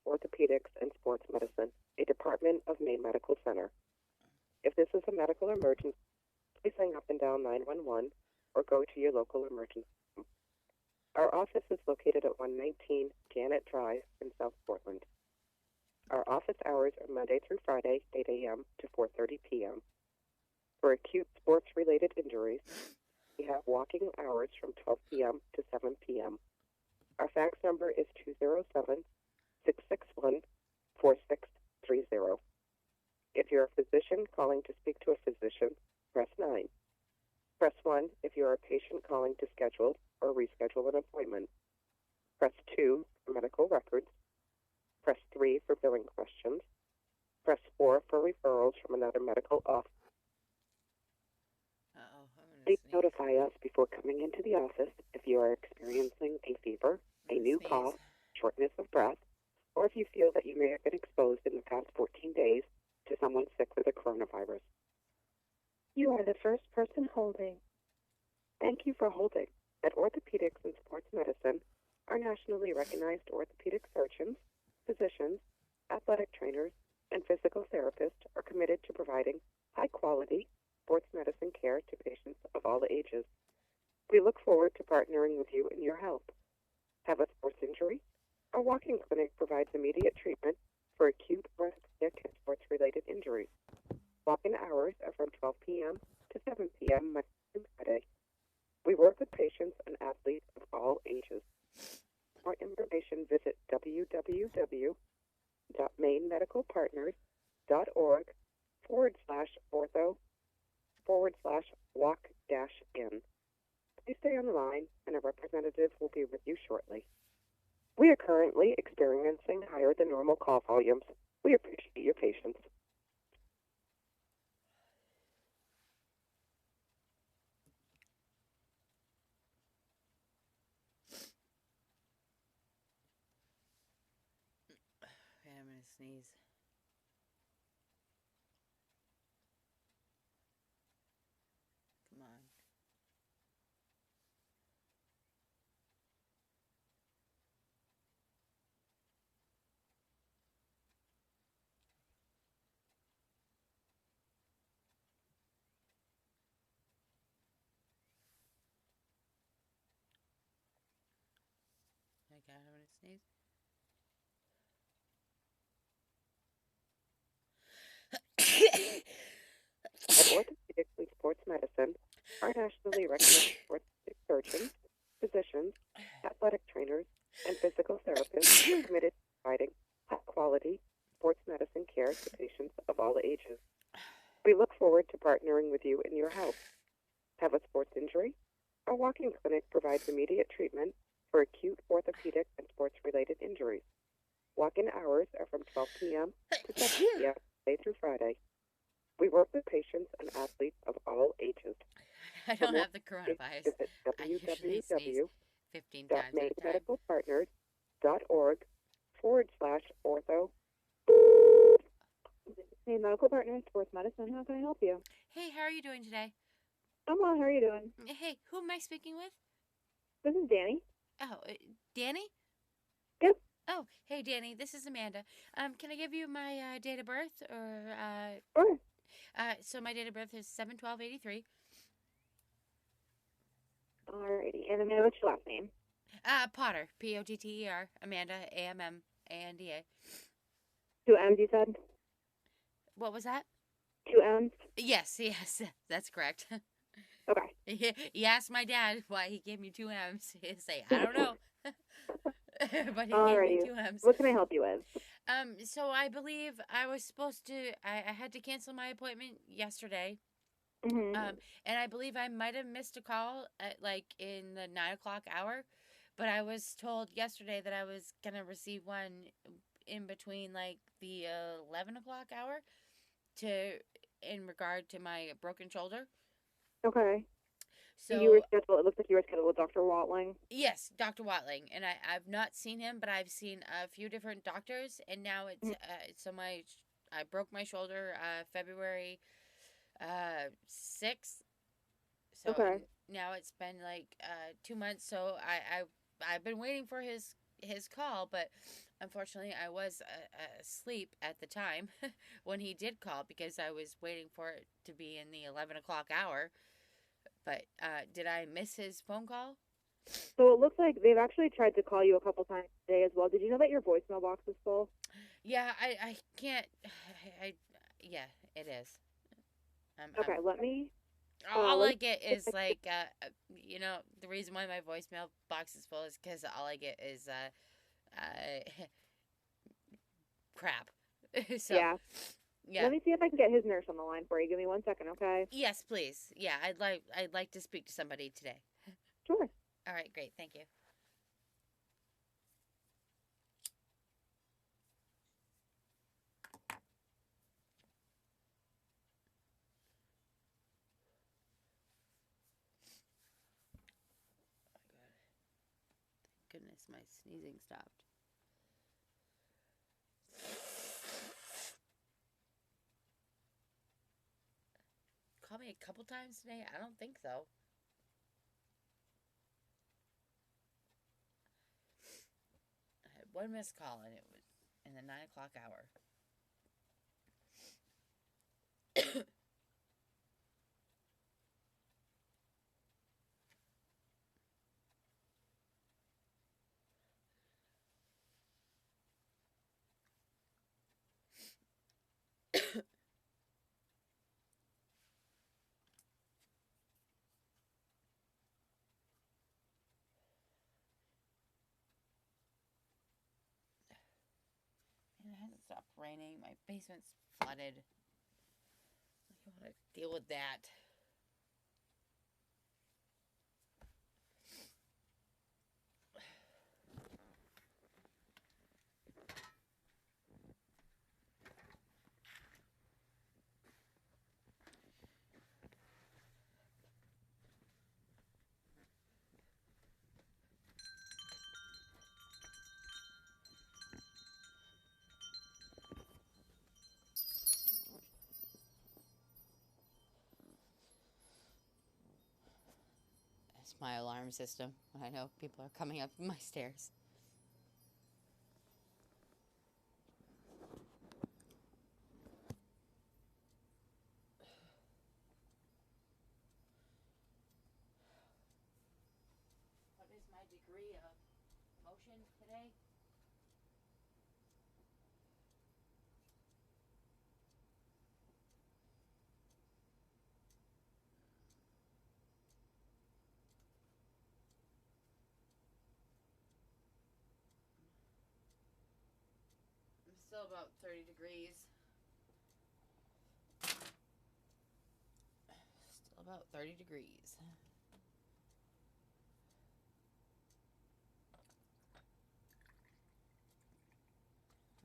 Orthopedics and Sports Medicine, a department of Maine Medical Center. If this is a medical emergency, please hang up and dial 911 or go to your local emergency room. Our office is located at 119 Janet Drive in South Portland. Our office hours are Monday through Friday, 8 a.m. to 4:30 p.m. For acute sports-related injuries, we have walking hours from 12 p.m. to 7 p.m. Our fax number is 207-661-4630. If you're a physician calling to speak to a physician, press 9. Press 1 if you're a patient calling to schedule or reschedule an appointment. Press 2 for medical records. Press 3 for billing questions. Press 4 for referrals from another medical office. Please notify us before coming into the office if you are experiencing a fever, a new cough, shortness of breath, or if you feel that you may have been exposed in the past 14 days to someone sick with the coronavirus. You are the first person holding. Thank you for holding. At Orthopedics and Sports Medicine, our nationally recognized orthopedic surgeons, physicians, athletic trainers, and physical therapists are committed to providing high-quality sports medicine care to patients of all ages. We look forward to partnering with you in your health. Have a sports injury? Our walking clinic provides immediate treatment for acute orthopedic and sports-related injuries. Walk-in hours are from 12 p.m. to 7 p.m. Monday through Friday. We work with patients and athletes of all ages. For more information, visit www.mainemedicalpartners.org/ortho/walk-in. Please stay on the line, and a representative will be with you shortly. We are currently experiencing higher than normal call volumes. We appreciate your patience. Okay, I'm gonna sneeze. Come on. Okay, I'm gonna sneeze. At Orthopedics and Sports Medicine, our nationally recognized orthopedic surgeons, physicians, athletic trainers, and physical therapists are committed to providing high-quality sports medicine care to patients of all ages. We look forward to partnering with you in your health. Have a sports injury? Our walking clinic provides immediate treatment for acute orthopedic and sports-related injuries. Walk-in hours are from 12 p.m. to 7 p.m. Monday through Friday. We work with patients and athletes of all ages. I don't have the coronavirus. Visit I usually sneeze 15 times at a time. www.mainemedicalpartners.org/ortho. Maine Medical Partners, Sports Medicine, how can I help you? Hey, how are you doing today? I'm well, how are you doing? Hey, who am I speaking with? This is Danny. Oh, Danny? Yep. Oh, hey, Danny, this is Amanda. Can I give you my date of birth? Sure. So my date of birth is 7/12/83. Alrighty, and then what's your last name? Potter, Potter, Amanda, AMMANDA. 2 M's, you said? What was that? 2 M's? Yes, that's correct. Okay. You asked my dad why he gave me 2 M's. He'd say, I don't know. But he gave me 2 M's. What can I help you with? So I believe I was supposed to, I had to cancel my appointment yesterday. Mm-hmm. And I believe I might have missed a call at in the 9 o'clock hour, but I was told yesterday that I was going to receive one in between the 11 o'clock hour in regard to my broken shoulder. Okay. So you were scheduled. It looks like you were scheduled with Dr. Watling. Yes, Dr. Watling, and I've not seen him, but I've seen a few different doctors, and now it's I broke my shoulder February 6th. So Okay. now it's been 2 months. So I've been waiting for his his call, but unfortunately, I was asleep at the time when he did call because I was waiting for it to be in the 11 o'clock hour. But did I miss his phone call? So it looks like they've actually tried to call you a couple times today as well. Did you know that your voicemail box is full? Yeah, I can't. I yeah, it is. I'm Okay, let me all let I me get see if is I can like the reason why my voicemail box is full is because all I get is crap. So yeah. yeah, Let me see if I can get his nurse on the line for you. Give me 1 second, okay? yes, please. Yeah, I'd like to speak to somebody today. Sure. All right, great, thank you. Oh my god, goodness, my sneezing stopped. Call me a couple times today. I don't think so. I had one missed call and it was in the 9 o'clock hour. And it hasn't stopped raining. My basement's flooded. I want to deal with that. It's my alarm system when I know people are coming up my stairs. What is my degree of motion today? I'm still about 30 degrees. Still about 30 degrees. I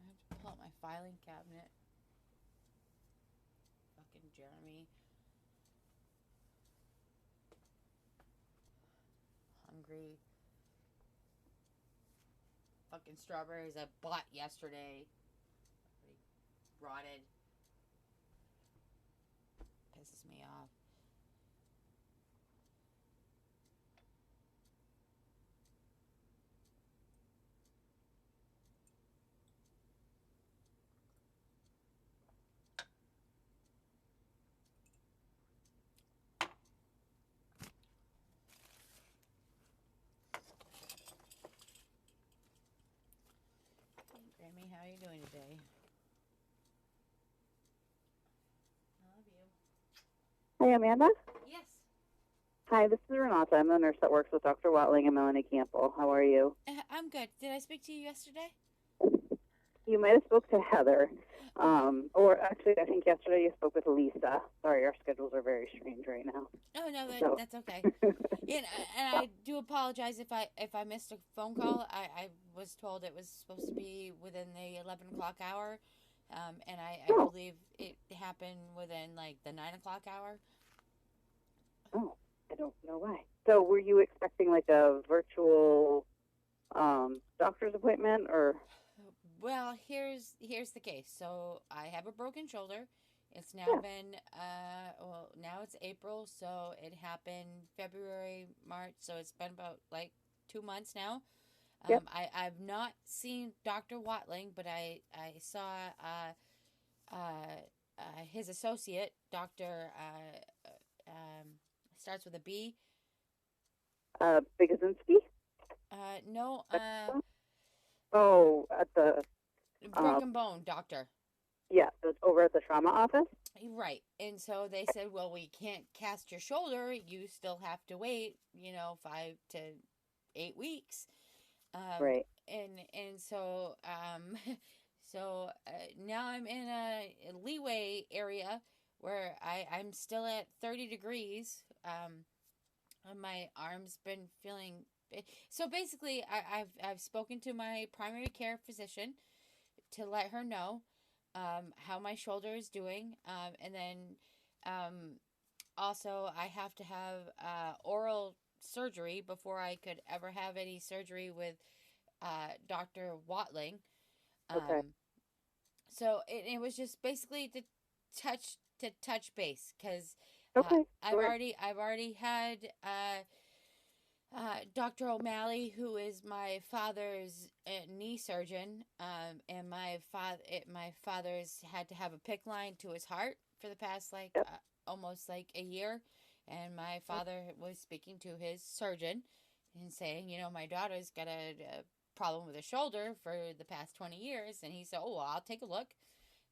have to pull out my filing cabinet. Fucking Jeremy. Hungry. Fucking strawberries I bought yesterday. Already rotted. Pisses me off. Hey, Grammy, how are you doing today? I love you. Hey, Amanda. Yes. Hi, this is Renata. I'm the nurse that works with Dr. Watling and Melanie Campbell. How are you? I'm good. Did I speak to you yesterday? You might have spoke to Heather. Okay. Or actually, I think yesterday you spoke with Lisa. Sorry, our schedules are very strange right now. Oh no, So. that's okay. And I do apologize if I missed a phone call. I was told it was supposed to be within the 11 o'clock hour, and I Oh. believe it happened within like the 9 o'clock hour. Oh, I don't know why. So were you expecting like a virtual doctor's appointment or? Well, here's the case. So I have a broken shoulder. It's now Yeah. been well, now it's April, so it happened February, March, so it's been about like 2 months now. Yep. I've not seen Dr. Watling, but I saw his associate, Dr. Starts with a B. Bigozinski? No, Oh, at the, Broken Bone Doctor. yeah, it was over at the trauma office? Right. And so they said, well, we can't cast your shoulder. You still have to wait, 5 to 8 weeks. Right. And so so now I'm in a leeway area where I'm still at 30 degrees. And my arm's been feeling. So basically, I've spoken to my primary care physician to let her know how my shoulder is doing, and then also I have to have oral surgery before I could ever have any surgery with Dr. Watling. Okay. So it was just basically to touch base because Okay. I've Sure. already had Dr. O'Malley, who is my father's knee surgeon, and my father's had to have a PICC line to his heart for the past Yep. almost like a year, and my father was speaking to his surgeon and saying, my daughter's got a problem with her shoulder for the past 20 years, and he said, oh, well, I'll take a look,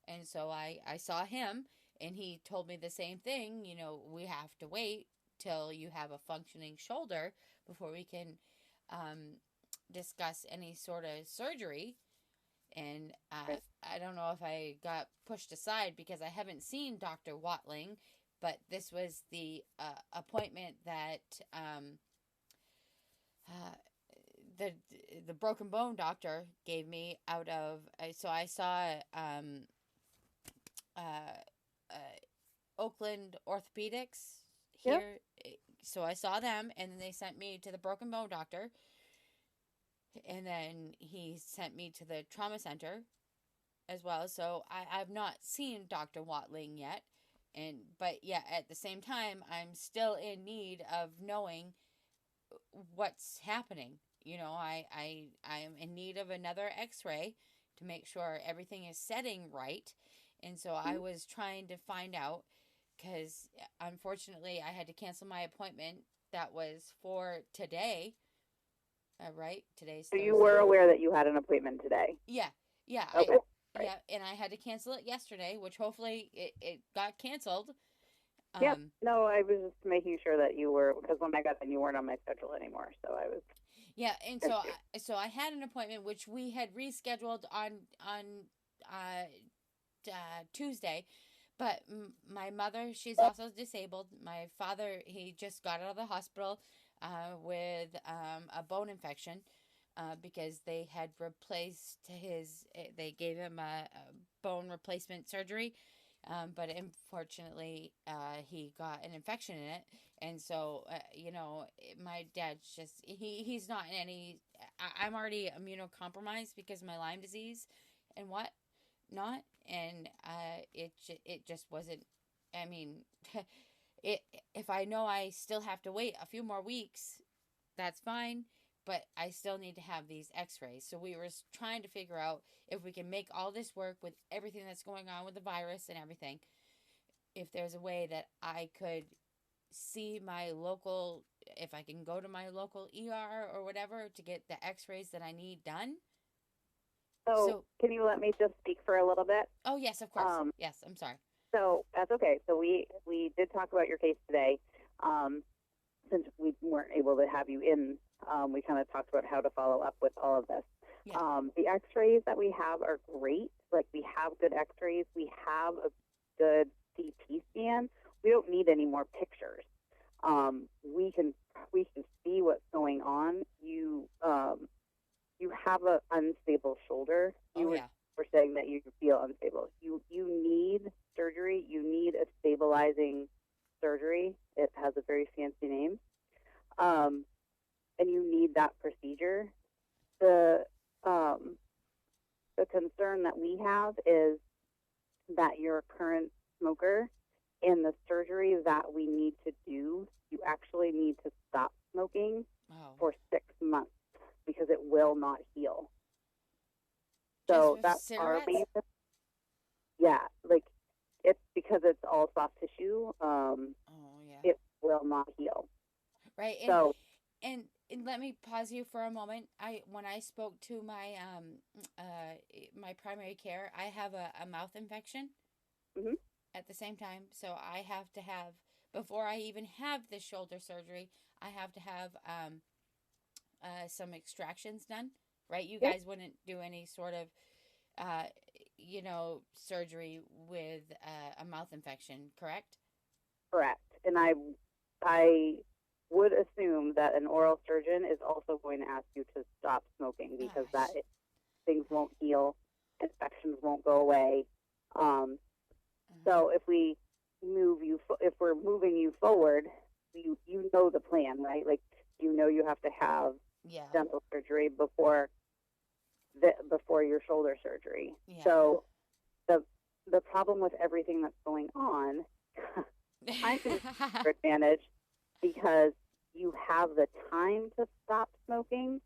and so I saw him, and he told me the same thing. We have to wait till you have a functioning shoulder before we can discuss any sort of surgery. And I don't know if I got pushed aside because I haven't seen Dr. Watling, but this was the appointment that the broken bone doctor gave me out of. So I saw Oakland Orthopedics here. Yep. So I saw them, and then they sent me to the broken bone doctor, and then he sent me to the trauma center as well. So I've not seen Dr. Watling yet, but yeah, at the same time, I'm still in need of knowing what's happening. I am in need of another X-ray to make sure everything is setting right, and so I was trying to find out. Because unfortunately, I had to cancel my appointment that was for today. Right? Today's So Thursday. you were aware that you had an appointment today? Yeah. Okay. Yeah, and I had to cancel it yesterday, which hopefully it got canceled. Yeah. No, I was just making sure that you were, because when I got in, you weren't on my schedule anymore. So I was. Yeah, and so I had an appointment which we had rescheduled on Tuesday. But my mother, she's also disabled. My father, he just got out of the hospital with a bone infection because they had replaced they gave him a bone replacement surgery. But unfortunately, he got an infection in it. And so, my dad's just, he's not in any, I'm already immunocompromised because of my Lyme disease and whatnot. And it just wasn't. I mean, if I know I still have to wait a few more weeks, that's fine. But I still need to have these X-rays. So we were trying to figure out if we can make all this work with everything that's going on with the virus and everything. If there's a way that I could see my local, if I can go to my local ER or whatever to get the X-rays that I need done. So can you let me just speak for a little bit? Oh, yes, of course. Yes, I'm sorry. So that's okay. So we did talk about your case today. Since we weren't able to have you in, we kind of talked about how to follow up with all of this. Yeah. The X-rays that we have are great. Like, we have good X-rays. We have a good CT scan. We don't need any more pictures. We can see what's going on. You have an unstable shoulder. You were saying that you feel unstable. You need surgery. You need a stabilizing surgery. It has a very fancy name. And you need that procedure. The concern that we have is that you're a current smoker, and the surgery that we need to do, you actually need to stop smoking for 6 months. because it will not heal. Just So with that's our cigarettes? reason. Yeah, like it's because it's all soft tissue. Oh yeah. It will not heal. Right. So And let me pause you for a moment. When I spoke to my primary care, I have a mouth infection mhm, at the same time, so I have to have, before I even have the shoulder surgery, I have to have some extractions done. Right? You yep, guys wouldn't do any sort of uh, surgery with a mouth infection, correct? correct. And I would assume that an oral surgeon is also going to ask you to stop smoking because Gosh. things won't heal, infections won't go away. Um, Uh-huh. so if we're moving you forward, you know the plan, right? Like you know you have to have Yeah. dental surgery before your shoulder surgery. Yeah. So the the problem with everything that's going on, kind of is your advantage because you have the time to stop smoking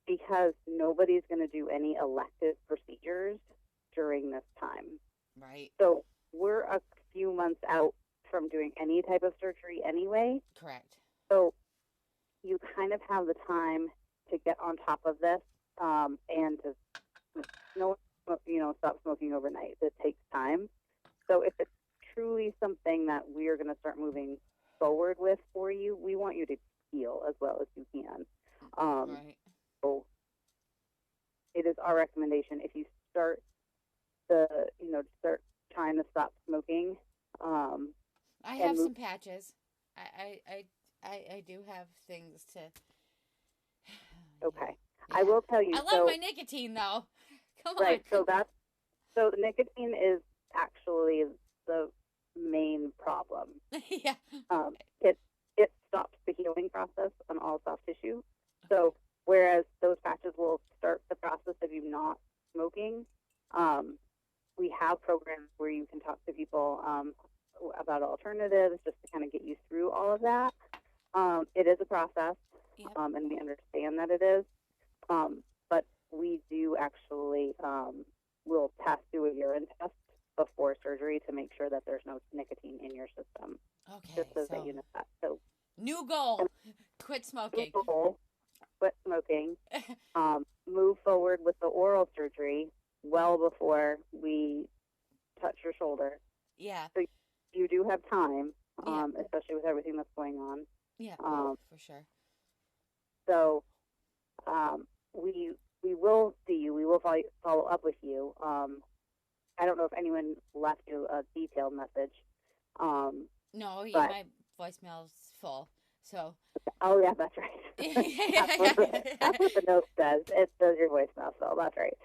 because nobody's going to do any elective procedures during this time. Right. So we're a few months out from doing any type of surgery anyway. Correct. So you kind of have the time to get on top of this and to no, stop smoking overnight. It takes time. So if it's truly something that we are going to start moving forward with for you, we want you to heal as well as you can. Right. So it is our recommendation if you start the, start trying to stop smoking. I And have move. some patches. I do have things to. Okay, Yeah. I will tell I you. love So my nicotine though. Come on. right, so the nicotine is actually the main problem. Yeah. Um, it it stops the healing process on all soft tissue. So whereas those patches will start the process of you not smoking, um, we have programs where you can talk to people about alternatives just to kind of get you through all of that. It is a process, Yep. and we understand that it is. But we do actually will do a urine test before surgery to make sure that there's no nicotine in your system, Okay. just so that So you know that. So, new and goal: quit smoking. goal, quit smoking, move forward with the oral surgery well before we touch your shoulder. Yeah. So you do have time, Yeah. especially with everything that's going on. Yeah. Um, For sure. so um, we will see you. We will follow up with you. I don't know if anyone left you a detailed message, No. Yeah. but My voicemail's full. So. oh yeah, that's right. That's what the note says. It says your voicemail, so that's right.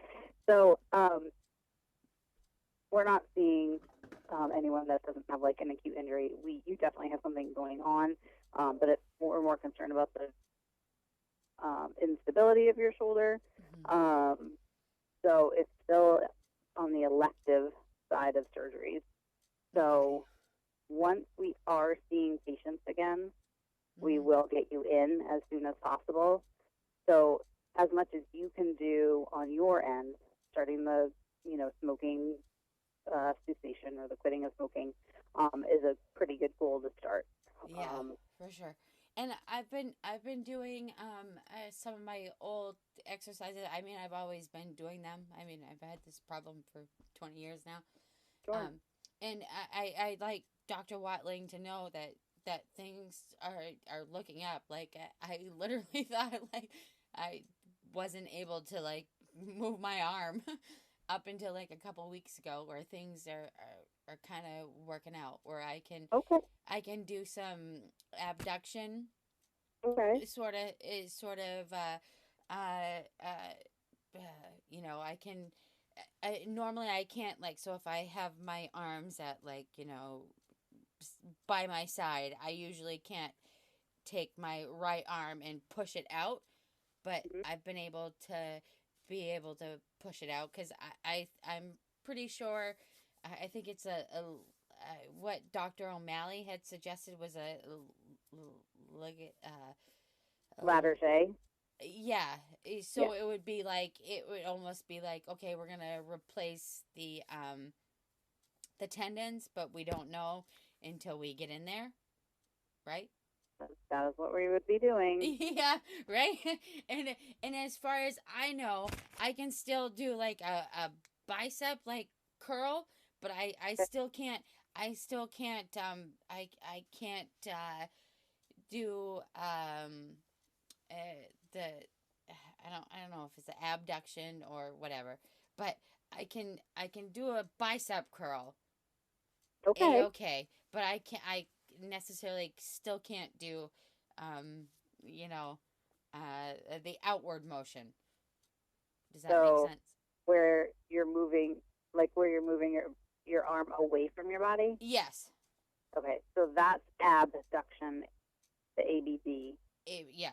So we're not seeing anyone that doesn't have like an acute injury. You definitely have something going on, but we're more concerned about the instability of your shoulder. Mhm. So it's still on the elective side of surgeries. So once we are seeing patients again, we Mhm. will get you in as soon as possible. So as much as you can do on your end, starting the smoking cessation or the quitting of smoking is a pretty good goal to start. Yeah, for sure. And I've been doing some of my old exercises. I mean, I've always been doing them. I mean, I've had this problem for 20 years now. Sure. And I like Dr. Watling to know that things are looking up. Like I literally thought like I wasn't able to like move my arm up until like a couple weeks ago, where things are kind of working out, where Okay. I can do some abduction Okay. sort of I can normally I can't, like, so if I have my arms at, like, by my side, I usually can't take my right arm and push it out, but Mhm. I've been able to push it out because I'm pretty sure. I think it's what Dr. O'Malley had suggested was a Latter day. Yeah. So it would be like, it would almost be like, okay, we're gonna replace the tendons, but we don't know until we get in there, right? That is what we would be doing. Yeah, right. And as far as I know, I can still do like a bicep like curl, but I still can't. I can't do uh, the I don't know if it's an abduction or whatever, but I can do a bicep curl. Okay. Okay, but I necessarily still can't do um you know the outward motion. Does that make So sense? where you're moving, like where you're moving your arm away from your body. Yes. Okay, so that's abduction, the ABD. Yeah.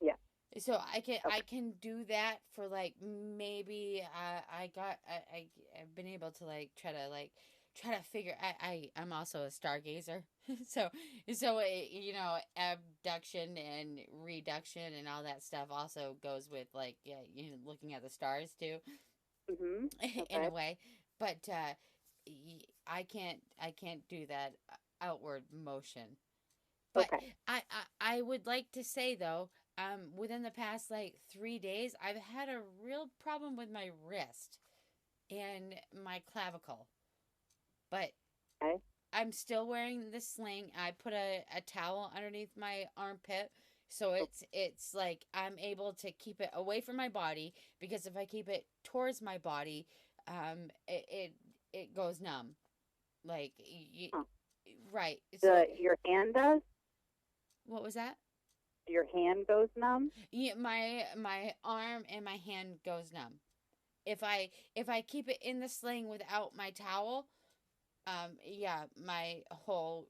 Yeah. So I can Okay. I can do that for like maybe I've been able to like try to figure I'm also a stargazer. so abduction and reduction and all that stuff also goes with like looking at the stars too. Mhm. In Okay. a way, but I can't do that outward motion. But Okay. I would like to say though, within the past like 3 days, I've had a real problem with my wrist and my clavicle. But Okay. I'm still wearing the sling. I put a towel underneath my armpit. So it's like I'm able to keep it away from my body, because if I keep it towards my body, it goes numb. Like Huh. right. So Your hand does. what was that? Your hand goes numb. Yeah, my arm and my hand goes numb. If I keep it in the sling without my towel, yeah, my whole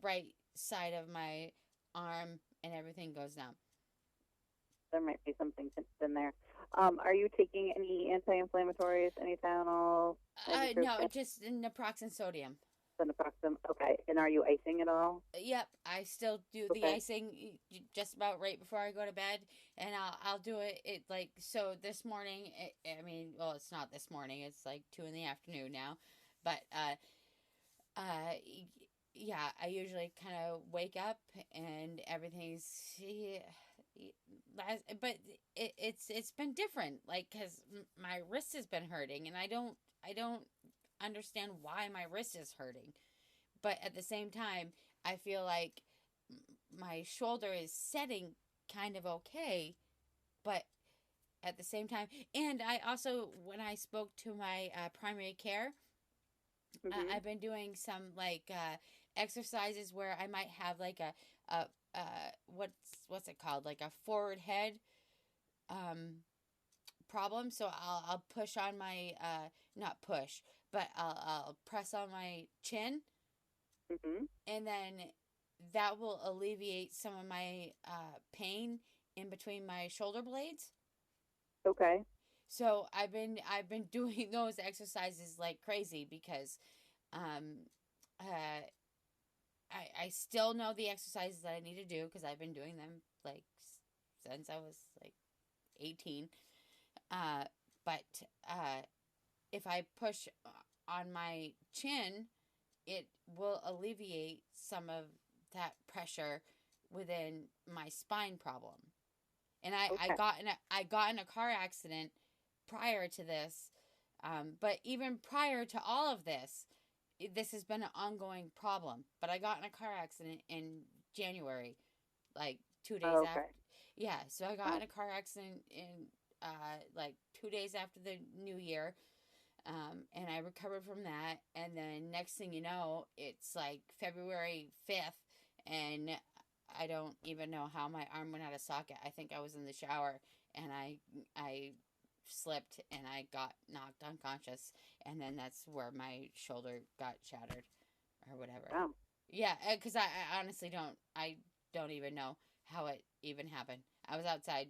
right side of my arm and everything goes numb. There might be something in there. Are you taking any anti-inflammatories, any Tylenol, No, ibuprofen, just naproxen sodium. naproxen? Okay. And are you icing at all? Yep, I still do the Okay. icing just about right before I go to bed, and I'll do it like so. This morning, I mean, well, it's not this morning; it's like 2 in the afternoon now, but uh, yeah, I usually kind of wake up and everything's but it's been different, like because my wrist has been hurting, and I don't understand why my wrist is hurting, but at the same time, I feel like my shoulder is setting kind of okay, but at the same time, and I also, when I spoke to my primary care, Mhm. I've been doing some like exercises where I might have like what's it called, like a forward head um, problem. So I'll push on my not push, but I'll press on my chin, Mhm. and then that will alleviate some of my pain in between my shoulder blades. Okay. So I've been doing those exercises like crazy, because um, uh, I still know the exercises that I need to do, because I've been doing them like since I was like 18. Uh, but uh, if I push on my chin, it will alleviate some of that pressure within my spine problem. And Okay. I got in a car accident prior to this, but even prior to all of this, this has been an ongoing problem. But I got in a car accident in January, like 2 days after. Okay. Yeah, so I got Oh. in a car accident in like 2 days after the new year, and I recovered from that. And then next thing you know, it's like February 5th, and I don't even know how my arm went out of socket. I think I was in the shower, and I slipped and I got knocked unconscious, and then that's where my shoulder got shattered or whatever. Wow. Yeah, because I honestly don't even know how it even happened. I was outside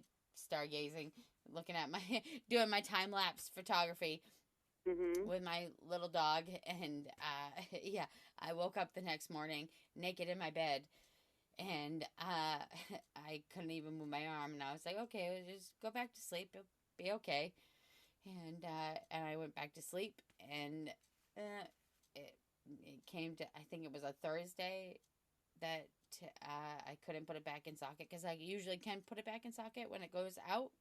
stargazing, looking at my doing my time lapse photography Mhm. with my little dog, and yeah, I woke up the next morning naked in my bed, and I couldn't even move my arm, and I was like, okay, well, just go back to sleep, it'll be okay. And I went back to sleep, and it came to, I think it was a Thursday, that I couldn't put it back in socket, because I usually can put it back in socket when it goes out.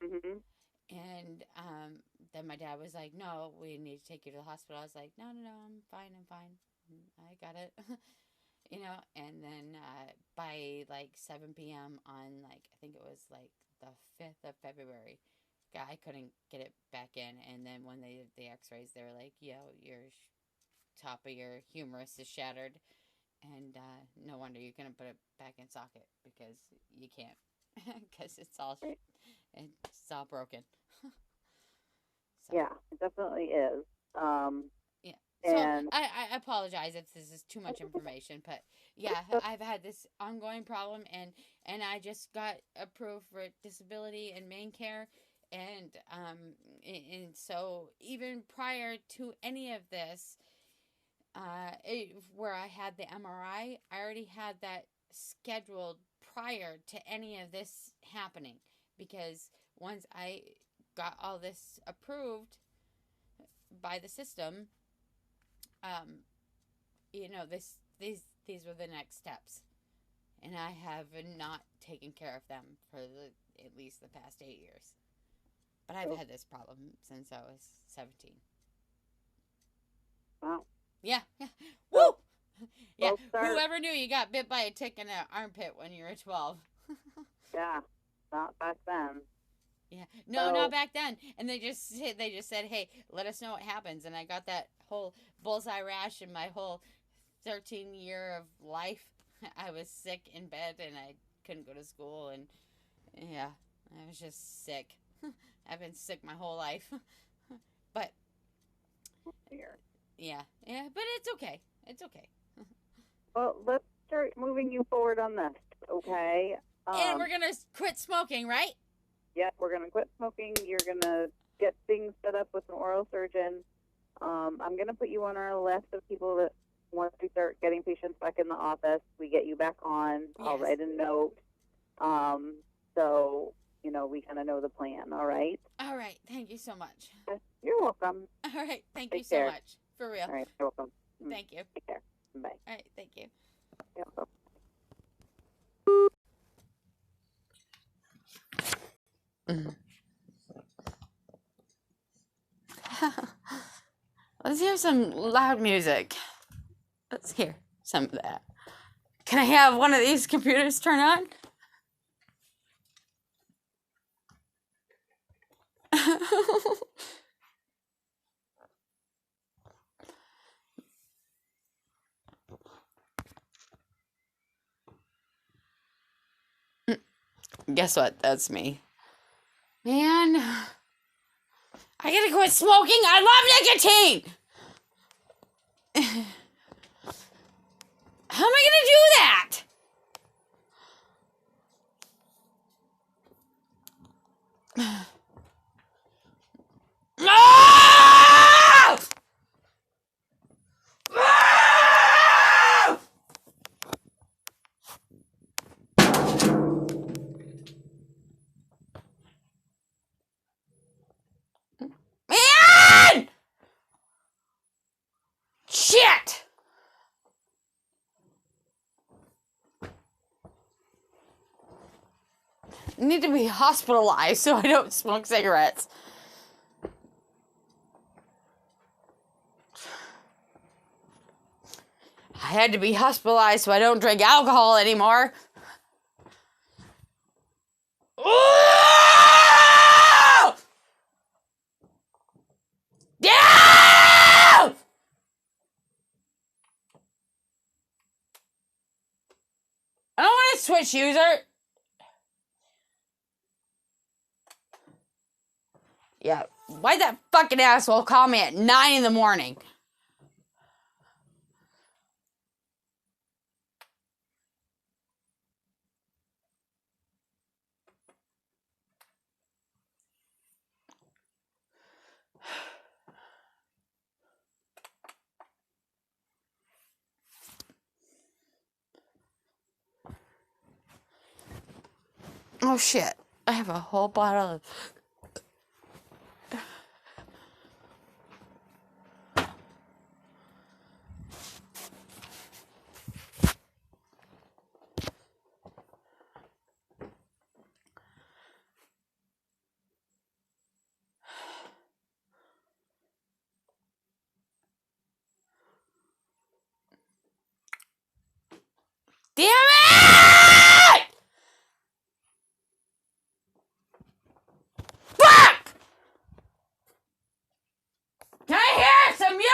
Mm-hmm. And then my dad was like, no, we need to take you to the hospital. I was like, no, I'm fine, I got it. And then by like 7 p.m. on, like, I think it was like the 5th of February, I couldn't get it back in. And then when they did the x-rays, they were like, your top of your humerus is shattered, and no wonder you couldn't put it back in socket, because you can't, because it's all broken. So, Yeah, it definitely is. yeah. So And I apologize if this is too much information, but yeah, I've had this ongoing problem, and I just got approved for disability and main care, and so even prior to any of this, where I had the MRI, I already had that scheduled prior to any of this happening, because once I got all this approved by the system, these were the next steps, and I have not taken care of them for at least the past 8 years. But I've had this problem since I was 17. wow. Yeah. Woo! Yeah. Well, Whoever knew you got bit by a tick in the armpit when you were 12? Yeah, not back then. Yeah. No, not back then. And they just said, hey, let us know what happens. And I got that whole bullseye rash in my whole 13 year of life. I was sick in bed, and I couldn't go to school, and yeah, I was just sick. I've been sick my whole life. But yeah, but it's okay. It's okay. Well, let's start moving you forward on this, okay? And we're going to quit smoking, right? Yeah, we're going to quit smoking. You're going to get things set up with an oral surgeon. I'm going to put you on our list of people that once we start getting patients back in the office, we get you back on. Yes. I'll write a note. So, we kind of know the plan, all right? All right. Thank you so much. You're welcome. All right. Thank you Take so care. much. For real. All right. You're welcome. Thank you. Take care. Bye. All right. Thank you. You're welcome. Let's hear some loud music. Let's hear some of that. Can I have one of these computers turn on? Guess what? That's me. Man, I gotta quit smoking. I love nicotine. How am I gonna do that? Man! Shit! I need to be hospitalized so I don't smoke cigarettes. I had to be hospitalized so I don't drink alcohol anymore. Ooh! Yeah! I don't want to switch user. Yeah, why'd that fucking asshole call me at 9 in the morning? Oh shit. I have a whole bottle of... Damn it! Fuck! Can I hear some music?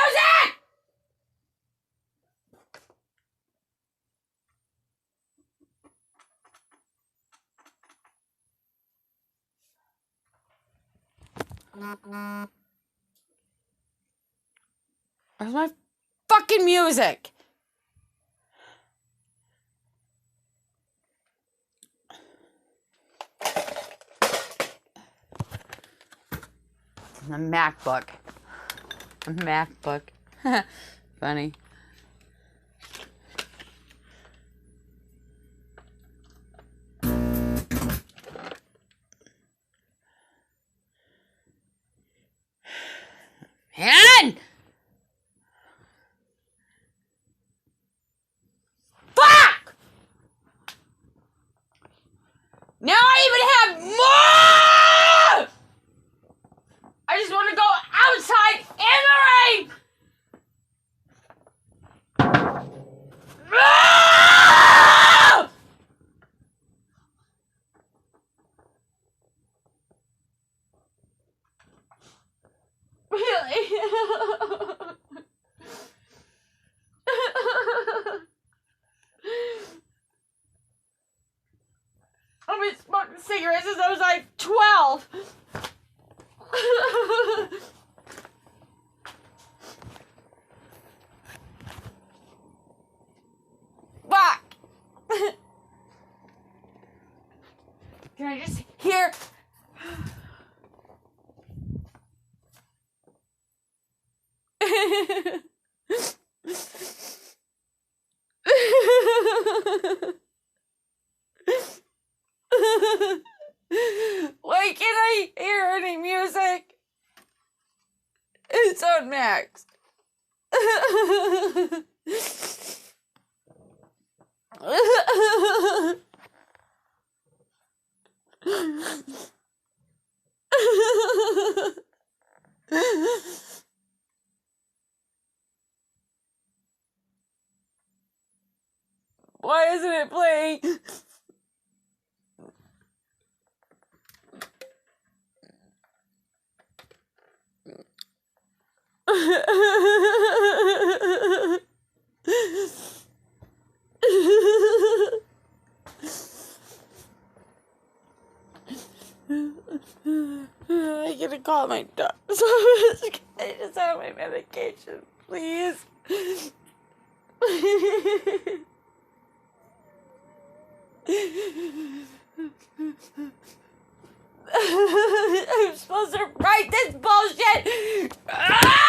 Where's my fucking music? A MacBook. A MacBook. Funny. Man! Fuck! Now I even have more! I just want to go outside in the rain! Ah! Really? I've been smoking cigarettes since I was like 12. Fuck! Can I just hear? Why can't I hear any music? It's on max. Why isn't it playing? I gotta call my doctor's office. I just have my medication, please. I'm supposed to write this bullshit. Ah!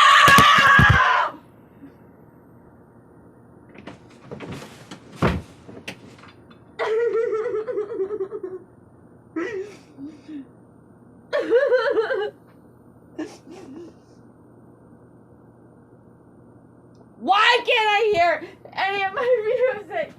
Why can't I hear any of my music?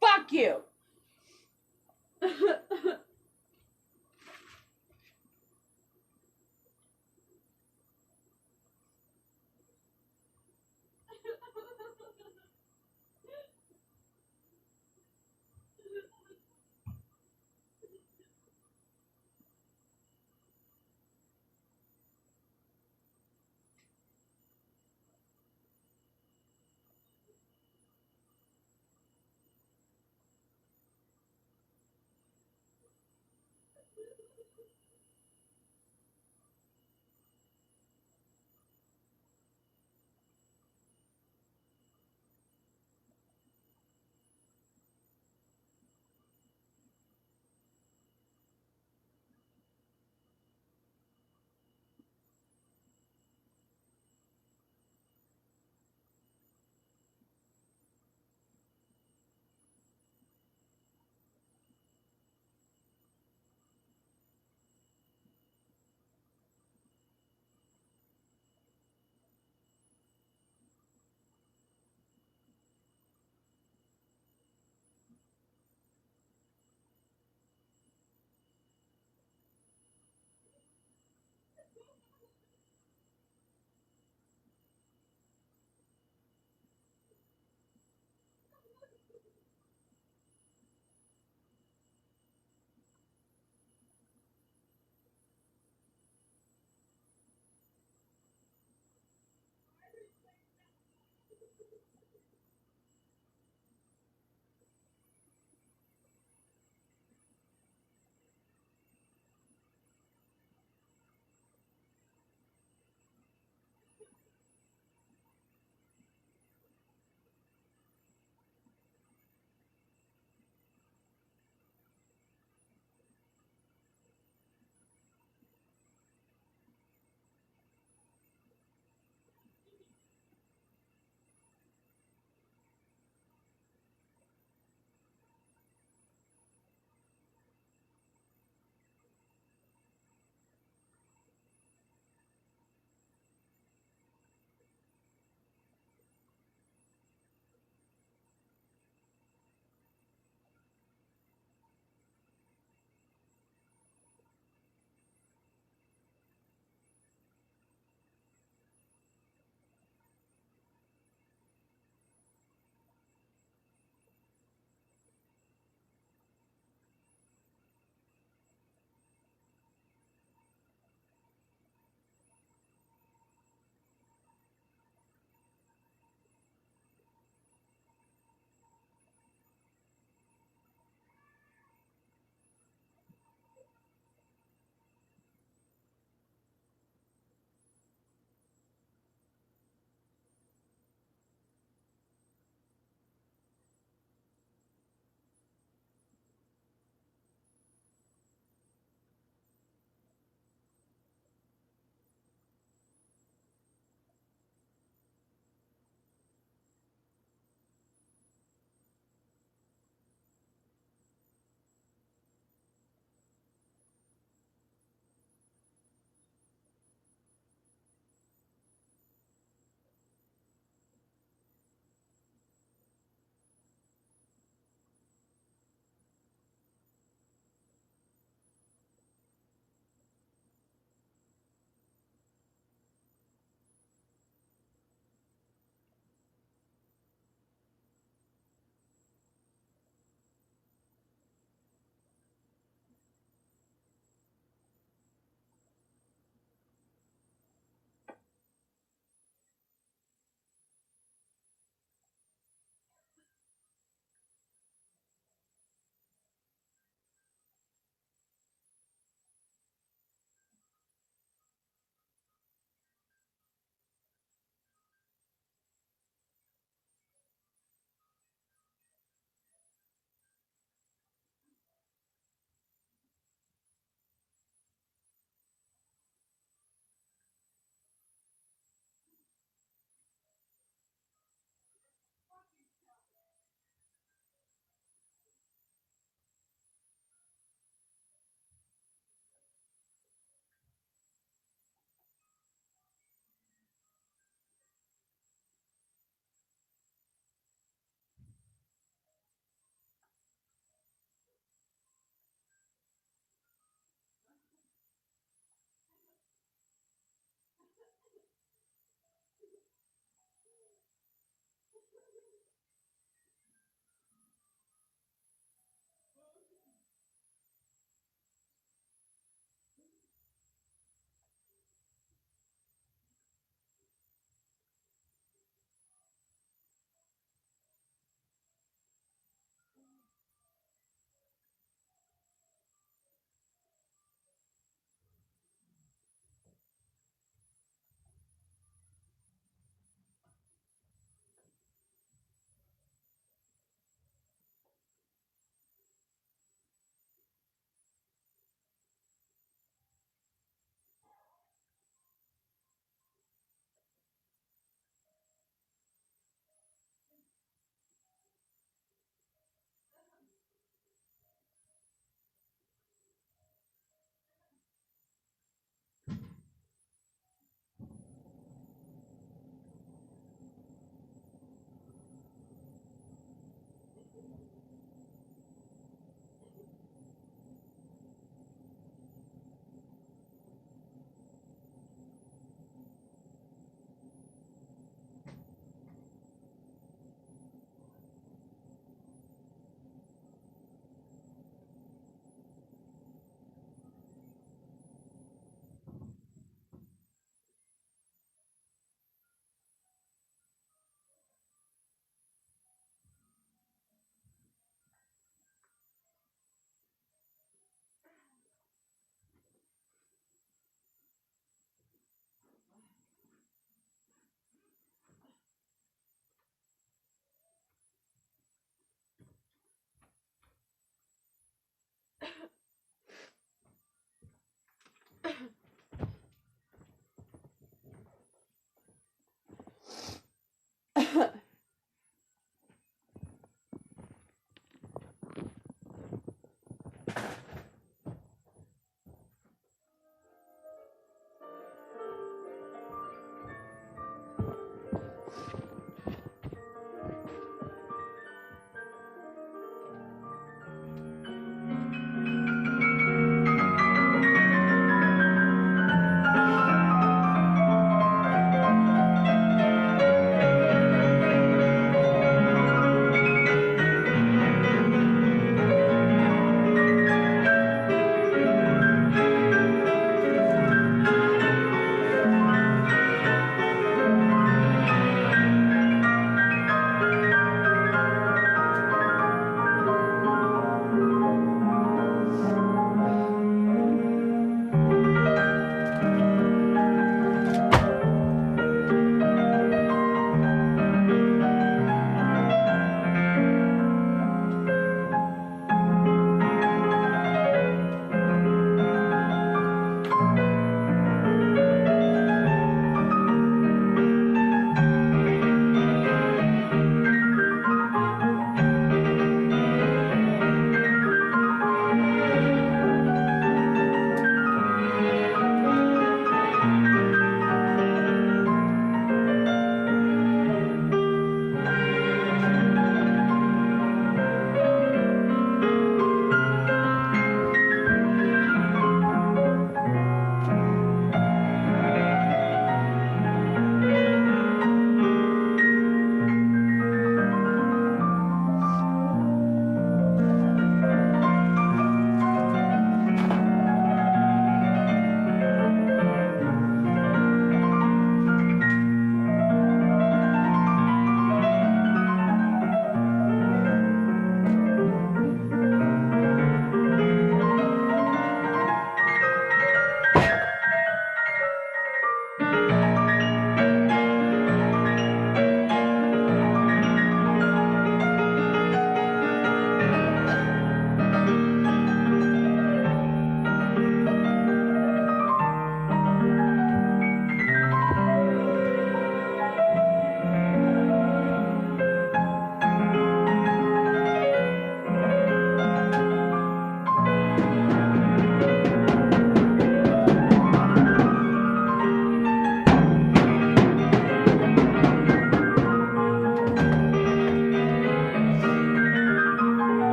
Fuck you.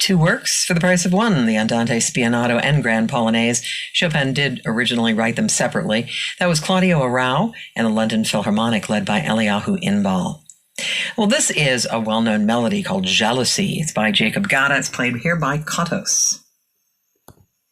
two works for the price of one, the Andante Spianato and Grand Polonaise. Chopin did originally write them separately. That was Claudio Arrau and the London Philharmonic led by Eliyahu Inbal. Well, this is a well-known melody called Jealousy. It's by Jacob Gada. It's played here by Kotos.